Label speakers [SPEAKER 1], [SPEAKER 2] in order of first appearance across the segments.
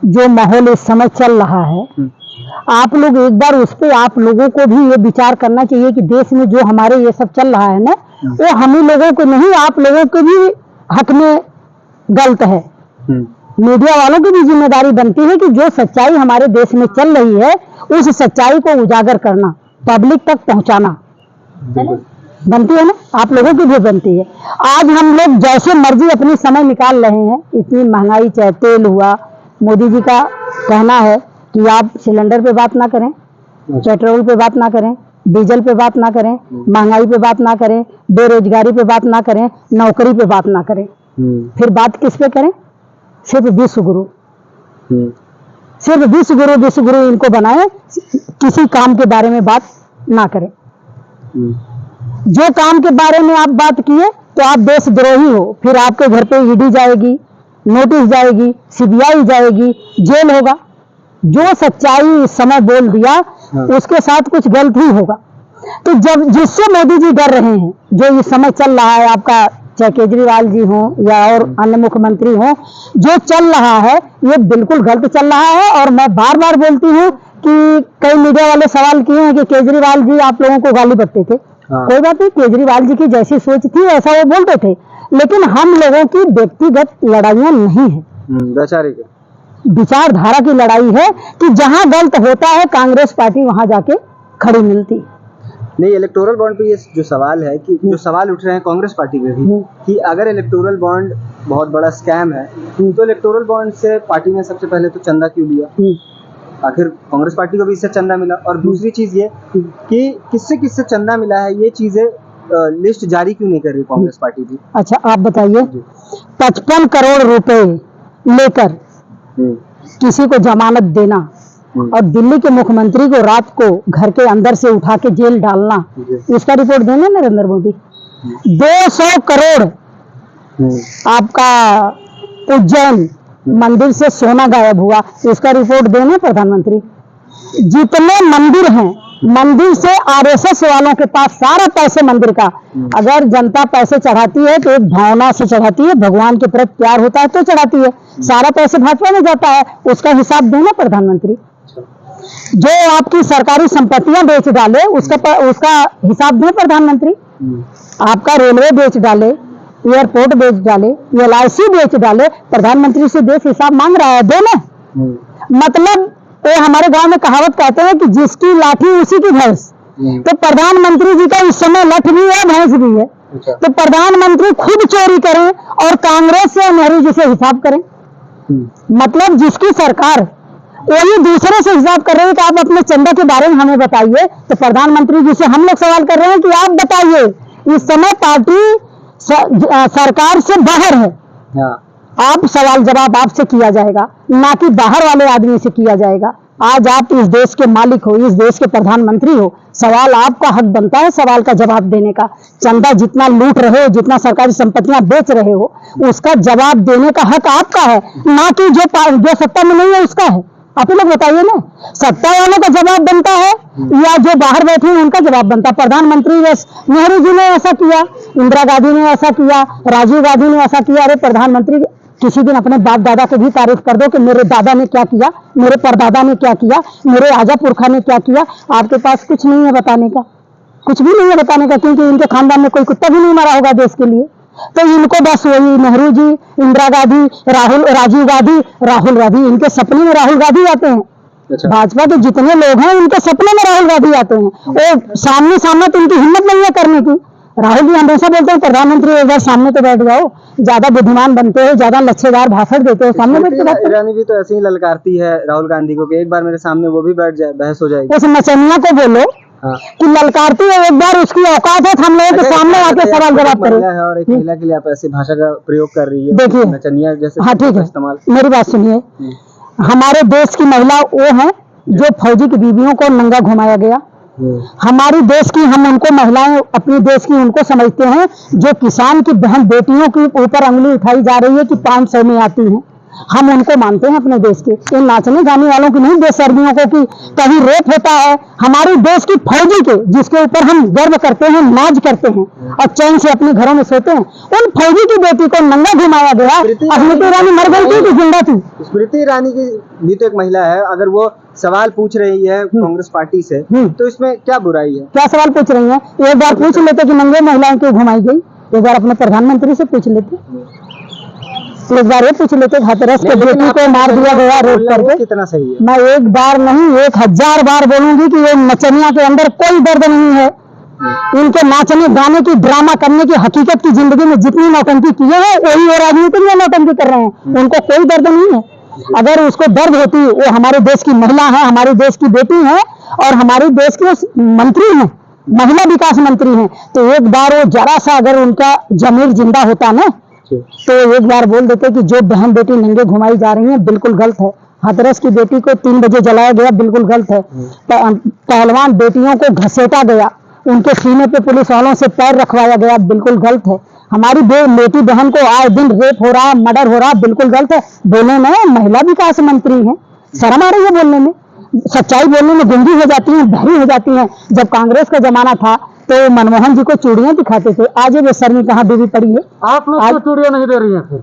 [SPEAKER 1] जो माहौल इस समय चल रहा है, आप लोग एक बार उस पे आप लोगों को भी ये विचार करना चाहिए कि देश में जो हमारे ये सब चल रहा है ना, वो हम ही लोगों को नहीं, आप लोगों के भी हक में गलत है। मीडिया वालों की भी जिम्मेदारी बनती है कि जो सच्चाई हमारे देश में चल रही है उस सच्चाई को उजागर करना, पब्लिक तक पहुंचाना बनती है ना, आप लोगों की भी बनती है। आज हम लोग जैसे मर्जी अपनी समय निकाल रहे हैं, इतनी महंगाई, चाहे तेल हुआ, मोदी जी का कहना है कि आप सिलेंडर पे बात ना करें, पेट्रोल पे बात ना करें, डीजल पे बात ना करें, महंगाई पे बात ना करें, बेरोजगारी पे बात ना करें, नौकरी पे बात ना करें, फिर बात किस पे करें? सिर्फ विश्व गुरु, सिर्फ विश्व गुरु इनको बनाए, किसी काम के बारे में बात ना करें। जो काम के बारे में आप बात किए तो आप देशद्रोही हो, फिर आपके घर पे ईडी जाएगी, नोटिस जाएगी, सीबीआई जाएगी, जेल होगा। जो सच्चाई इस समय बोल दिया उसके साथ कुछ गलत ही होगा। तो जब जिससे मोदी जी डर रहे हैं, जो इस समय चल रहा है, आपका चाहे केजरीवाल जी हो या और अन्य मुख्यमंत्री हो, जो चल रहा है ये बिल्कुल गलत चल रहा है। और मैं बार बार बोलती हूँ कि कई मीडिया वाले सवाल किए हैं कि केजरीवाल जी आप लोगों को गाली बकते थे। कोई बात नहीं, केजरीवाल जी की जैसी सोच थी वैसा वो बोलते थे, लेकिन हम लोगों की व्यक्तिगत लड़ाइयां नहीं है, विचारधारा की लड़ाई है कि जहां गलत होता है कांग्रेस पार्टी वहां जाके खड़ी मिलती।
[SPEAKER 2] नहीं, इलेक्टोरल बॉन्ड पे ये जो सवाल है कि जो सवाल उठ रहे हैं कांग्रेस पार्टी पे भी कि अगर इलेक्टोरल बॉन्ड बहुत बड़ा स्कैम है तो इलेक्टोरल बॉन्ड से पार्टी ने सबसे पहले तो चंदा क्यों लिया? आखिर कांग्रेस पार्टी को भी इससे चंदा मिला। और दूसरी चीज ये कि किससे किससे चंदा मिला है, ये चीजें लिस्ट जारी क्यों नहीं कर रही कांग्रेस पार्टी भी?
[SPEAKER 1] अच्छा आप बताइए, 55 करोड़ रुपए लेकर किसी को जमानत देना और दिल्ली के मुख्यमंत्री को रात को घर के अंदर से उठा के जेल डालना, इसका रिपोर्ट देंगे नरेंद्र मोदी? 200 करोड़ आपका उज्जैन मंदिर से सोना गायब हुआ, इसका रिपोर्ट देना प्रधानमंत्री? जितने मंदिर हैं, मंदिर से आरएसएस वालों के पास सारा पैसे मंदिर का, अगर जनता पैसे चढ़ाती है तो एक भावना से चढ़ाती है, भगवान के प्रति प्यार होता है तो चढ़ाती है, सारा पैसे भाजपा में जाता है, उसका हिसाब देना प्रधानमंत्री। जो आपकी सरकारी संपत्तियां बेच डाले उसका हिसाब दें प्रधानमंत्री। आपका रेलवे बेच डाले, एयरपोर्ट बेच डाले, LIC बेच डाले, प्रधानमंत्री से देश हिसाब मांग रहा है, दो ना। मतलब ये हमारे गांव में कहावत कहते हैं कि जिसकी लाठी उसी की भैंस, तो प्रधानमंत्री जी का इस समय लाठ भी है, भैंस भी है। तो प्रधानमंत्री खुद चोरी करें और कांग्रेस से नेहरू जी से हिसाब करें। मतलब जिसकी सरकार वही दूसरे से हिसाब कर रहे हैं कि आप अपने चंदा के बारे में हमें बताइए, तो प्रधानमंत्री जी से हम लोग सवाल कर रहे हैं कि आप बताइए, इस समय पार्टी सरकार से बाहर है, आप सवाल जवाब आपसे किया जाएगा, ना कि बाहर वाले आदमी से किया जाएगा। आज आप इस देश के मालिक हो, इस देश के प्रधानमंत्री हो, सवाल आपका हक बनता है सवाल का जवाब देने का। चंदा जितना लूट रहे हो, जितना सरकारी संपत्तियां बेच रहे हो, उसका जवाब देने का हक आपका है, ना कि जो सत्ता में नहीं है उसका है। आप लोग बताइए ना, सत्ता वालों का जवाब बनता है या जो बाहर बैठे हैं उनका जवाब बनता है? प्रधानमंत्री नेहरू जी ने ऐसा किया, इंदिरा गांधी ने ऐसा किया, राजीव गांधी ने ऐसा किया। अरे प्रधानमंत्री किसी दिन अपने बाप दादा को भी तारीफ कर दो कि मेरे दादा ने क्या किया, मेरे परदादा ने क्या किया, मेरे आजा पुरखा ने क्या किया। आपके पास कुछ नहीं है बताने का, कुछ भी नहीं है बताने का, क्योंकि इनके खानदान में कोई कुत्ता भी नहीं मरा होगा देश के लिए। तो इनको बस वही नेहरू जी, इंदिरा गांधी, राजीव गांधी, राहुल गांधी, इनके सपने में राहुल गांधी आते हैं। अच्छा। भाजपा के जितने लोग हैं उनके सपने में राहुल गांधी आते हैं, वो सामने तो इनकी हिम्मत नहीं है करने की। राहुल जी हमेशा बोलते हैं प्रधानमंत्री एक बार सामने तो बैठ जाओ, ज्यादा बुद्धिमान बनते हो, ज्यादा लच्छेदार भाषण देते हो, सामने बैठ के।
[SPEAKER 2] ईरानी भी तो ऐसे ही ललकारती है राहुल गांधी को कि एक बार मेरे सामने वो भी बैठ जाए, बहस हो जाएगी।
[SPEAKER 1] उस नचनिया को बोलो कि ललकारती है, एक बार उसकी औकात है हम लोगों के सामने आके सवाल जवाब करे।
[SPEAKER 2] और एक महिला के लिए आप ऐसी भाषा का प्रयोग कर रही है,
[SPEAKER 1] देखिए
[SPEAKER 2] नचनिया जैसे।
[SPEAKER 1] हाँ ठीक है, मेरी बात सुनिए। हमारे देश की महिला वो है जो फौजी की बीवियों को नंगा घुमाया गया। हमारी देश की, हम उनको महिलाएं अपनी देश की उनको समझते हैं जो किसान की बहन बेटियों के ऊपर उंगली उठाई जा रही है कि 500 में आती हैं। हम उनको मानते हैं अपने देश के, इन नाचने गाने वालों की नहीं, बेशर्मियों को कि कहीं रेप होता है हमारे देश की फौजी के, जिसके ऊपर हम गर्व करते हैं, नाज करते हैं और चैन से अपने घरों में सोते हैं, उन फौजी की बेटी को नंगा घुमाया गया। स्मृति ईरानी मर गई थी कि जिंदा थी?
[SPEAKER 2] स्मृति ईरानी की भी तो एक महिला है, अगर वो सवाल पूछ रही है कांग्रेस पार्टी से तो इसमें क्या बुराई है?
[SPEAKER 1] क्या सवाल पूछ रही है? एक बार पूछ लेते कि नंगे महिलाओं क्यों घुमाई गई, एक बार अपने प्रधानमंत्री से पूछ लेते, एक बार ये पूछ लेते हाथरस के बेटी को मार दिया गया रोक करके।
[SPEAKER 2] कितना सही है?
[SPEAKER 1] मैं एक बार नहीं 1000 बार बोलूंगी कि ये नचनिया के अंदर कोई दर्द नहीं है। इनके नाचने गाने की, ड्रामा करने की, हकीकत की जिंदगी में जितनी नौटंकी किए हैं वही वो राजनीति में नौटंकी कर रहे हैं, उनको कोई दर्द नहीं है। अगर उसको दर्द होती, वो हमारे देश की महिला है, हमारे देश की बेटी है और हमारे देश के मंत्री हैं, महिला विकास मंत्री हैं, तो एक बार वो जरा सा अगर उनका जमीर जिंदा होता ना तो एक बार बोल देते कि जो बहन बेटी नंगे घुमाई जा रही है बिल्कुल गलत है। हाथरस की बेटी को 3 बजे जलाया गया, बिल्कुल गलत है। पहलवान बेटियों को घसीटा गया, उनके सीने पे पुलिस वालों से पैर रखवाया गया, बिल्कुल गलत है। हमारी बेटी बहन को आए दिन रेप हो रहा है, मर्डर हो रहा है, बिल्कुल गलत है। बोलने में महिला विकास मंत्री है, शर्म आ रही है बोलने में, सच्चाई बोलने में गूंगी हो जाती है, बहरी हो जाती है। जब कांग्रेस का जमाना था तो मनमोहन जी को चूड़ियां दिखाते थे, आज ये बेशर्मी कहाँ डूबी पड़ी है?
[SPEAKER 3] आप लोग तो चूड़ियां नहीं दे रही हैं फिर?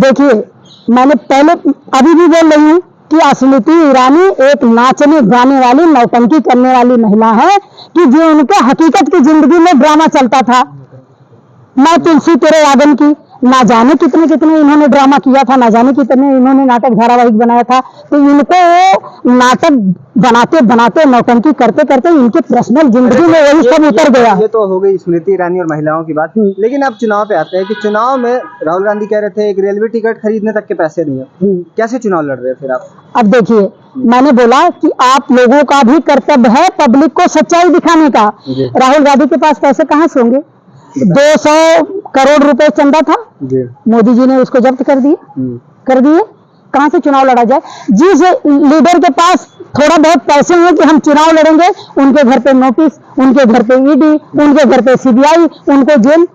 [SPEAKER 1] देखिए, मैंने पहले अभी भी बोल रही हूँ कि स्मृति ईरानी एक नाचने गाने वाली, नौटंकी करने वाली महिला है कि जो उनके हकीकत की जिंदगी में ड्रामा चलता था। मैं तुलसी तेरे आंगन की, ना जाने कितने कितने इन्होंने ड्रामा किया था, ना जाने कितने इन्होंने नाटक धारावाहिक बनाया था। तो इनको नाटक बनाते बनाते, नौटंकी करते करते इनके पर्सनल जिंदगी में वही सब उतर गया।
[SPEAKER 2] ये तो हो गई स्मृति ईरानी और महिलाओं की बात। लेकिन अब चुनाव पे आते हैं कि चुनाव में राहुल गांधी कह रहे थे एक रेलवे टिकट खरीदने तक के पैसे नहीं है, कैसे चुनाव लड़ रहे फिर आप?
[SPEAKER 1] अब देखिए, मैंने बोला कि आप लोगों का भी कर्तव्य है पब्लिक को सच्चाई दिखाने का। राहुल गांधी के पास पैसे कहाँ से होंगे? 200 करोड़ रुपए चंदा था, मोदी जी ने उसको जब्त कर दिए। कहाँ से चुनाव लड़ा जाए? जिस लीडर के पास थोड़ा बहुत पैसे हैं कि हम चुनाव लड़ेंगे, उनके घर पे नोटिस, उनके घर पे ईडी, उनके घर पे सीबीआई, उनको जेल।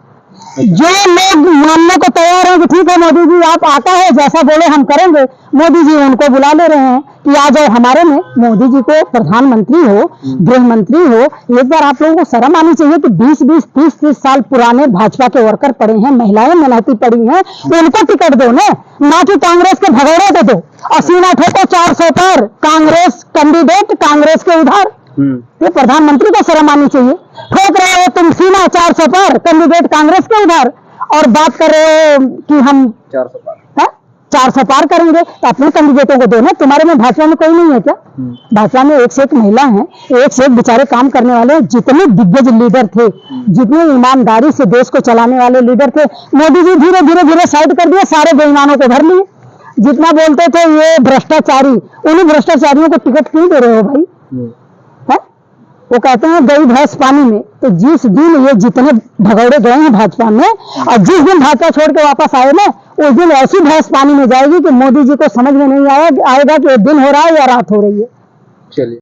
[SPEAKER 1] जो लोग मानने को तैयार हैं कि ठीक है मोदी जी आप आता है, जैसा बोले हम करेंगे, मोदी जी उनको बुला ले रहे हैं कि आ जाओ हमारे में। मोदी जी को प्रधानमंत्री हो, गृह मंत्री हो, एक बार आप लोगों को शर्म आनी चाहिए कि 20-20, 30-30 साल पुराने भाजपा के वर्कर पड़े हैं, महिलाएं मेहनती पड़ी हैं, उनको टिकट दो ना कि कांग्रेस के भगोड़े को दो और सीना ठोको 400 पर कांग्रेस कैंडिडेट, कांग्रेस के उधार। ये प्रधानमंत्री को शर्म आनी चाहिए। ठोक रहे हो तुम सीना 400 पर कैंडिडेट कांग्रेस के उधार और बात कर रहे हो कि हम
[SPEAKER 2] 400 पार
[SPEAKER 1] 400 पार करेंगे, तो अपने कैंडिडेटों को दो ना। तुम्हारे में भाजपा में कोई नहीं है क्या? भाजपा में एक से एक महिला है, एक से एक बेचारे काम करने वाले हैं। जितने दिग्गज लीडर थे, जितने ईमानदारी से देश को चलाने वाले लीडर थे, मोदी जी धीरे धीरे धीरे साइड कर दिए, सारे बेईमानों को भर लिए। जितना बोलते थे ये भ्रष्टाचारी, उन्हीं भ्रष्टाचारियों को टिकट क्यों दे रहे हो भाई? वो कहते हैं गई भैंस पानी में। तो जिस दिन ये जितने भगौड़े गए हैं भाजपा में और जिस दिन भाजपा छोड़ के वापस आए ना, उस दिन ऐसी भैंस पानी में जाएगी कि मोदी जी को समझ में नहीं आएगा कि दिन हो रहा है या रात हो रही है।
[SPEAKER 2] चलिए।